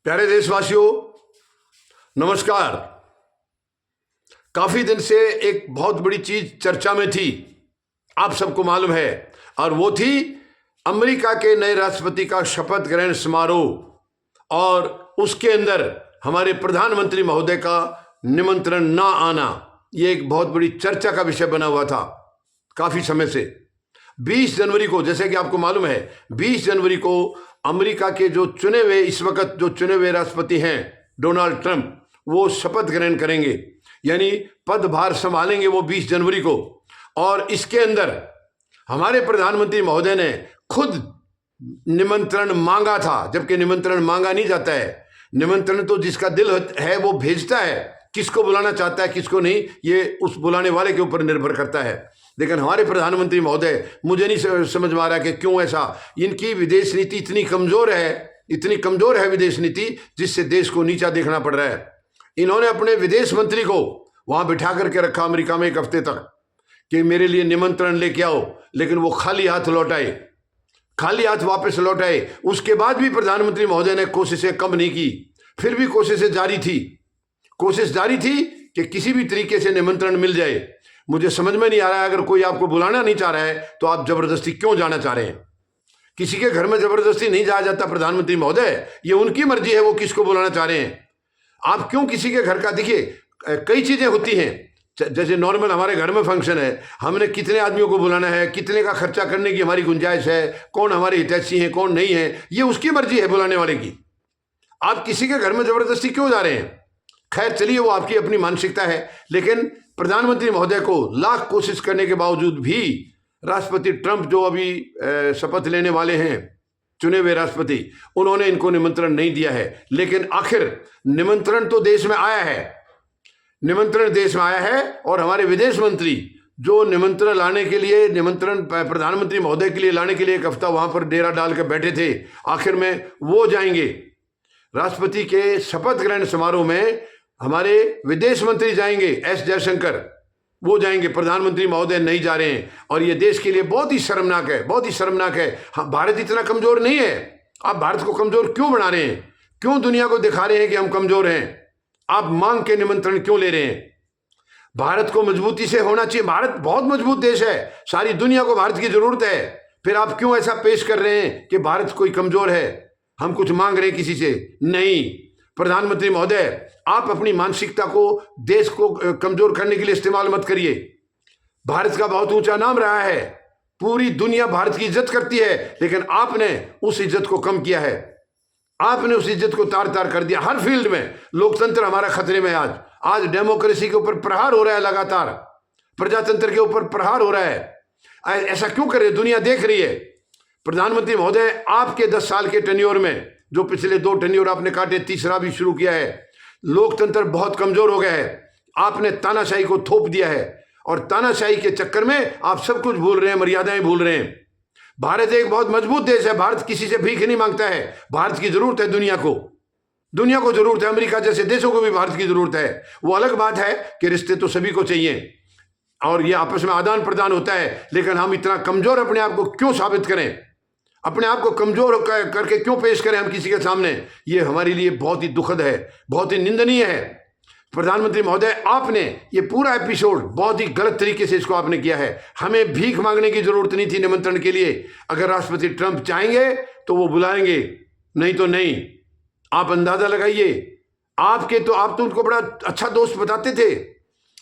प्यारे देशवासियों, नमस्कार। काफी दिन से एक बहुत बड़ी चीज चर्चा में थी, आप सबको मालूम है, और वो थी अमेरिका के नए राष्ट्रपति का शपथ ग्रहण समारोह और उसके अंदर हमारे प्रधानमंत्री महोदय का निमंत्रण ना आना। ये एक बहुत बड़ी चर्चा का विषय बना हुआ था काफी समय से। 20 जनवरी को, जैसे कि आपको मालूम है, 20 जनवरी को अमेरिका के जो चुने हुए, इस वक्त जो चुने हुए राष्ट्रपति हैं डोनाल्ड ट्रंप, वो शपथ ग्रहण करेंगे, यानी पदभार संभालेंगे वो 20 जनवरी को। और इसके अंदर हमारे प्रधानमंत्री महोदय ने खुद निमंत्रण मांगा था, जबकि निमंत्रण मांगा नहीं जाता है। निमंत्रण तो जिसका दिल है वो भेजता है, किसको बुलाना चाहता है किसको नहीं, ये उस बुलाने वाले के ऊपर निर्भर करता है। लेकिन हमारे प्रधानमंत्री महोदय, मुझे नहीं समझ में आ रहा कि क्यों ऐसा, इनकी विदेश नीति इतनी कमजोर है विदेश नीति, जिससे देश को नीचा देखना पड़ रहा है। इन्होंने अपने विदेश मंत्री को वहां बिठा करके रखा अमेरिका में 1 हफ्ते तक कि मेरे लिए निमंत्रण लेके आओ, लेकिन वो खाली हाथ वापस लौट आए। उसके बाद भी प्रधानमंत्री महोदय ने कोशिशें कम नहीं की, फिर भी कोशिश जारी थी कि किसी भी तरीके से निमंत्रण मिल जाए। मुझे समझ में नहीं आ रहा है, अगर कोई आपको बुलाना नहीं चाह रहा है तो आप जबरदस्ती क्यों जाना चाह रहे हैं? किसी के घर में जबरदस्ती नहीं जाया जाता प्रधानमंत्री महोदय, ये उनकी मर्जी है वो किसको बुलाना चाह रहे हैं। आप क्यों किसी के घर का, देखिए कई चीजें होती हैं, जैसे नॉर्मल हमारे घर में फंक्शन है, हमने कितने आदमियों को बुलाना है, कितने का खर्चा करने की हमारी गुंजाइश है, कौन हमारे हितैषी हैं कौन नहीं है, ये उसकी मर्जी है बुलाने वाले की। आप किसी के घर में जबरदस्ती क्यों जा रहे हैं? खैर चलिए, वो आपकी अपनी मानसिकता है। लेकिन प्रधानमंत्री महोदय को लाख कोशिश करने के बावजूद भी राष्ट्रपति ट्रंप, जो अभी शपथ लेने वाले हैं चुने हुए राष्ट्रपति, उन्होंने इनको निमंत्रण नहीं दिया है। लेकिन आखिर निमंत्रण तो देश में आया है, और हमारे विदेश मंत्री जो निमंत्रण लाने के लिए, निमंत्रण प्रधानमंत्री महोदय के लिए लाने के लिए 1 हफ्ता वहां पर डेरा डाल कर बैठे थे, आखिर में वो जाएंगे राष्ट्रपति के शपथ ग्रहण समारोह में। हमारे विदेश मंत्री जाएंगे, एस जयशंकर, वो जाएंगे, प्रधानमंत्री महोदय नहीं जा रहे हैं। और ये देश के लिए बहुत ही शर्मनाक है। हाँ, भारत इतना कमजोर नहीं है। आप भारत को कमजोर क्यों बना रहे हैं? क्यों दुनिया को दिखा रहे हैं कि हम कमजोर हैं? आप मांग के निमंत्रण क्यों ले रहे हैं? भारत को मजबूती से होना चाहिए। भारत बहुत मजबूत देश है, सारी दुनिया को भारत की जरूरत है। फिर आप क्यों ऐसा पेश कर रहे हैं कि भारत कोई कमजोर है, हम कुछ मांग रहे हैं किसी से? नहीं, प्रधानमंत्री महोदय, आप अपनी मानसिकता को देश को कमजोर करने के लिए इस्तेमाल मत करिए। भारत का बहुत ऊंचा नाम रहा है, पूरी दुनिया भारत की इज्जत करती है, लेकिन आपने उस इज्जत को कम किया है। आपने उस इज्जत को तार तार कर दिया। हर फील्ड में लोकतंत्र हमारा खतरे में। आज डेमोक्रेसी के ऊपर प्रहार हो रहा है, लगातार प्रजातंत्र के ऊपर प्रहार हो रहा है। ऐसा क्यों कर रहे? दुनिया देख रही है। प्रधानमंत्री महोदय, आपके 10 साल के टेन्योर में, जो पिछले 2 टेन्योर आपने काटे, तीसरा भी शुरू किया है, लोकतंत्र बहुत कमजोर हो गया है। आपने तानाशाही को थोप दिया है, और तानाशाही के चक्कर में आप सब कुछ भूल रहे हैं, मर्यादाएं भूल रहे हैं। भारत एक बहुत मजबूत देश है, भारत किसी से भीख नहीं मांगता है। भारत की जरूरत है दुनिया को जरूरत है, अमेरिका जैसे देशों को भी भारत की जरूरत है। वो अलग बात है कि रिश्ते तो सभी को चाहिए और ये आपस में आदान प्रदान होता है, लेकिन हम इतना कमजोर अपने आप को क्यों साबित करें? अपने आप को कमजोर करके क्यों पेश करें हम किसी के सामने? ये हमारे लिए बहुत ही दुखद है, बहुत ही निंदनीय है। प्रधानमंत्री महोदय, आपने ये पूरा एपिसोड बहुत ही गलत तरीके से इसको आपने किया है। हमें भीख मांगने की जरूरत नहीं थी निमंत्रण के लिए। अगर राष्ट्रपति ट्रंप चाहेंगे तो वो बुलाएंगे, नहीं तो नहीं। आप अंदाजा लगाइए, आप तो उनको बड़ा अच्छा दोस्त बताते थे,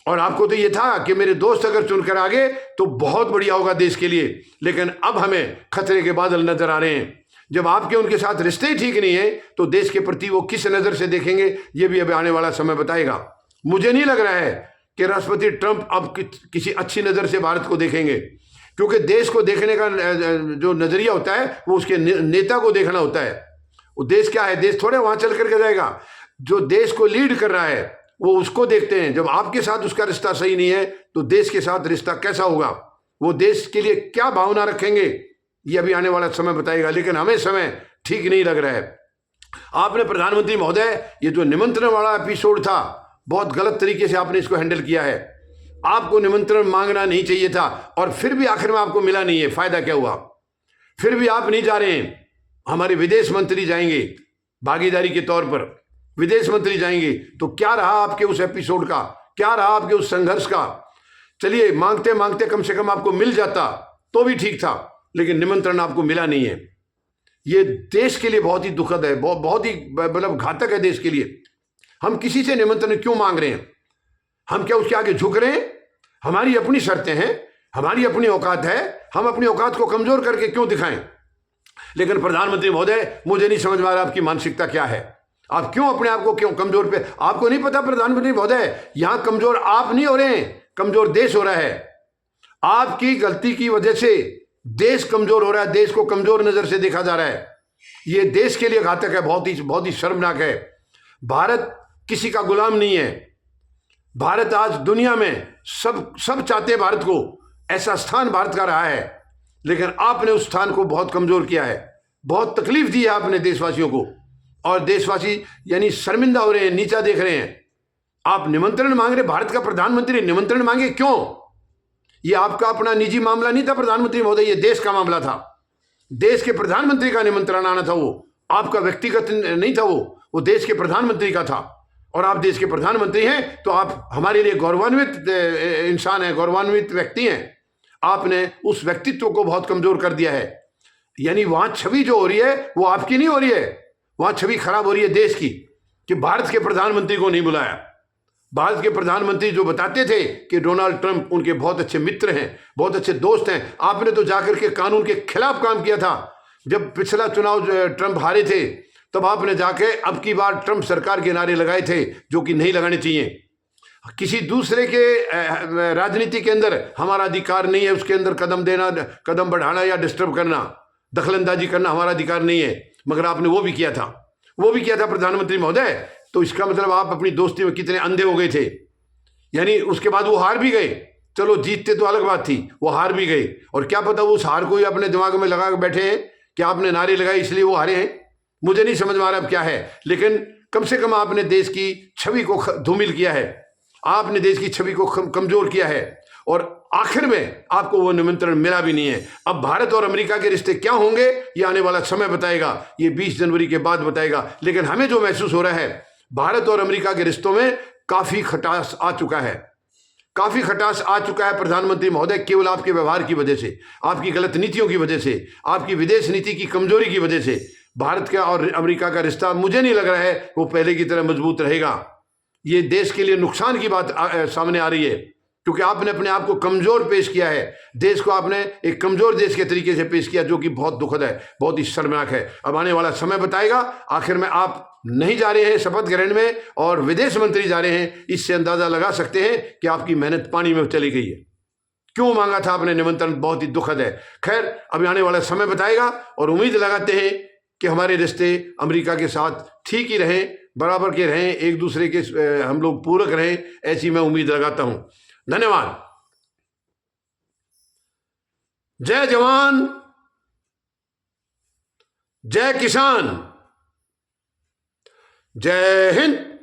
और आपको तो ये था कि मेरे दोस्त अगर चुनकर आ गए तो बहुत बढ़िया होगा देश के लिए। लेकिन अब हमें खतरे के बादल नजर आ रहे हैं। जब आपके उनके साथ रिश्ते ही ठीक नहीं है तो देश के प्रति वो किस नजर से देखेंगे, ये भी अभी आने वाला समय बताएगा। मुझे नहीं लग रहा है कि राष्ट्रपति ट्रंप अब किसी अच्छी नजर से भारत को देखेंगे, क्योंकि देश को देखने का जो नजरिया होता है वो उसके नेता को देखना होता है। वो देश क्या है, देश थोड़े वहां चल करके जाएगा। जो देश को लीड कर रहा है वो उसको देखते हैं। जब आपके साथ उसका रिश्ता सही नहीं है तो देश के साथ रिश्ता कैसा होगा? वो देश के लिए क्या भावना रखेंगे, ये अभी आने वाला समय बताएगा। लेकिन हमें समय ठीक नहीं लग रहा है। आपने प्रधानमंत्री महोदय, ये जो निमंत्रण वाला एपिसोड था, बहुत गलत तरीके से आपने इसको हैंडल किया है। आपको निमंत्रण मांगना नहीं चाहिए था, और फिर भी आखिर में आपको मिला नहीं है। फायदा क्या हुआ? फिर भी आप नहीं जा रहे हैं। हमारे विदेश मंत्री जाएंगे, भागीदारी के तौर पर विदेश मंत्री जाएंगे, तो क्या रहा आपके उस एपिसोड का, क्या रहा आपके उस संघर्ष का? चलिए मांगते मांगते कम से कम आपको मिल जाता तो भी ठीक था, लेकिन निमंत्रण आपको मिला नहीं है। ये देश के लिए बहुत ही दुखद है, बहुत ही मतलब घातक है देश के लिए। हम किसी से निमंत्रण क्यों मांग रहे हैं? हम क्या उसके आगे झुक रहे हैं? हमारी अपनी शर्तें हैं, हमारी अपनी औकात है, हम अपनी औकात को कमजोर करके क्यों दिखाएं? लेकिन प्रधानमंत्री महोदय, मुझे नहीं समझ में आ रहा आपकी मानसिकता क्या है। आप क्यों अपने आप को क्यों कमजोर पे? आपको नहीं पता प्रधानमंत्री महोदय, यहां कमजोर आप नहीं हो रहे हैं, कमजोर देश हो रहा है। आपकी गलती की वजह से देश कमजोर हो रहा है, देश को कमजोर नजर से देखा जा रहा है। यह देश के लिए घातक है, बहुत ही शर्मनाक है। भारत किसी का गुलाम नहीं है। भारत आज दुनिया में सब चाहते हैं भारत को, ऐसा स्थान भारत का रहा है, लेकिन आपने उस स्थान को बहुत कमजोर किया है, बहुत तकलीफ दी है आपने देशवासियों को, और देशवासी यानी शर्मिंदा हो रहे हैं, नीचा देख रहे हैं। आप निमंत्रण मांग रहे, भारत का प्रधानमंत्री निमंत्रण मांगे क्यों? ये आपका अपना निजी मामला नहीं था प्रधानमंत्री महोदय, ये देश का मामला था। देश के प्रधानमंत्री का निमंत्रण आना था, वो आपका व्यक्तिगत नहीं था, वो देश के प्रधानमंत्री का था। और आप देश के प्रधानमंत्री हैं तो आप हमारे लिए गौरवान्वित इंसान हैं, गौरवान्वित व्यक्ति हैं। आपने उस व्यक्तित्व को बहुत कमजोर कर दिया है। यानी वहां छवि जो हो रही है वो आपकी नहीं हो रही है, वहां छवि खराब हो रही है देश की, कि भारत के प्रधानमंत्री को नहीं बुलाया। भारत के प्रधानमंत्री जो बताते थे कि डोनाल्ड ट्रंप उनके बहुत अच्छे मित्र हैं, बहुत अच्छे दोस्त हैं, आपने तो जाकर के कानून के खिलाफ काम किया था। जब पिछला चुनाव ट्रंप हारे थे, तब आपने जाके अब की बार ट्रंप सरकार के नारे लगाए थे, जो कि नहीं लगाने चाहिए। किसी दूसरे के राजनीति के अंदर हमारा अधिकार नहीं है, उसके अंदर कदम देना, कदम बढ़ाना या डिस्टर्ब करना, दखलंदाजी करना हमारा अधिकार नहीं है, मगर आपने वो भी किया था, वो भी किया था प्रधानमंत्री महोदय। तो इसका मतलब आप अपनी दोस्ती में कितने अंधे हो गए थे। यानी उसके बाद वो हार भी गए, चलो जीतते तो अलग बात थी, वो हार भी गए, और क्या पता वो उस हार को ही अपने दिमाग में लगा के बैठे हैं कि आपने नारे लगाए इसलिए वो हारे हैं। मुझे नहीं समझ में आ रहा अब क्या है, लेकिन कम से कम आपने देश की छवि को धूमिल किया है, आपने देश की छवि को कमजोर किया है, और आखिर में आपको वो निमंत्रण मिला भी नहीं है। अब भारत और अमेरिका के रिश्ते क्या होंगे ये आने वाला समय बताएगा, ये 20 जनवरी के बाद बताएगा। लेकिन हमें जो महसूस हो रहा है, भारत और अमेरिका के रिश्तों में काफी खटास आ चुका है, काफी खटास आ चुका है प्रधानमंत्री महोदय, केवल आपके व्यवहार की वजह से, आपकी गलत नीतियों की वजह से, आपकी विदेश नीति की कमजोरी की वजह से भारत का और अमेरिका का रिश्ता मुझे नहीं लग रहा है वो पहले की तरह मजबूत रहेगा। ये देश के लिए नुकसान की बात सामने आ रही है, क्योंकि आपने अपने आप को कमजोर पेश किया है, देश को आपने एक कमजोर देश के तरीके से पेश किया, जो कि बहुत दुखद है, बहुत ही शर्मनाक है। अब आने वाला समय बताएगा। आखिर में आप नहीं जा रहे हैं शपथ ग्रहण में और विदेश मंत्री जा रहे हैं, इससे अंदाजा लगा सकते हैं कि आपकी मेहनत पानी में चली गई है। क्यों मांगा था आपने निमंत्रण, बहुत ही दुखद है। खैर, अभी आने वाला समय बताएगा, और उम्मीद लगाते हैं कि हमारे रिश्ते अमेरिका के साथ ठीक ही रहें, बराबर के रहें, एक दूसरे के हम लोग पूरक रहें, ऐसी मैं उम्मीद लगाता हूं। धन्यवाद। जय जवान, जय किसान, जय हिंद।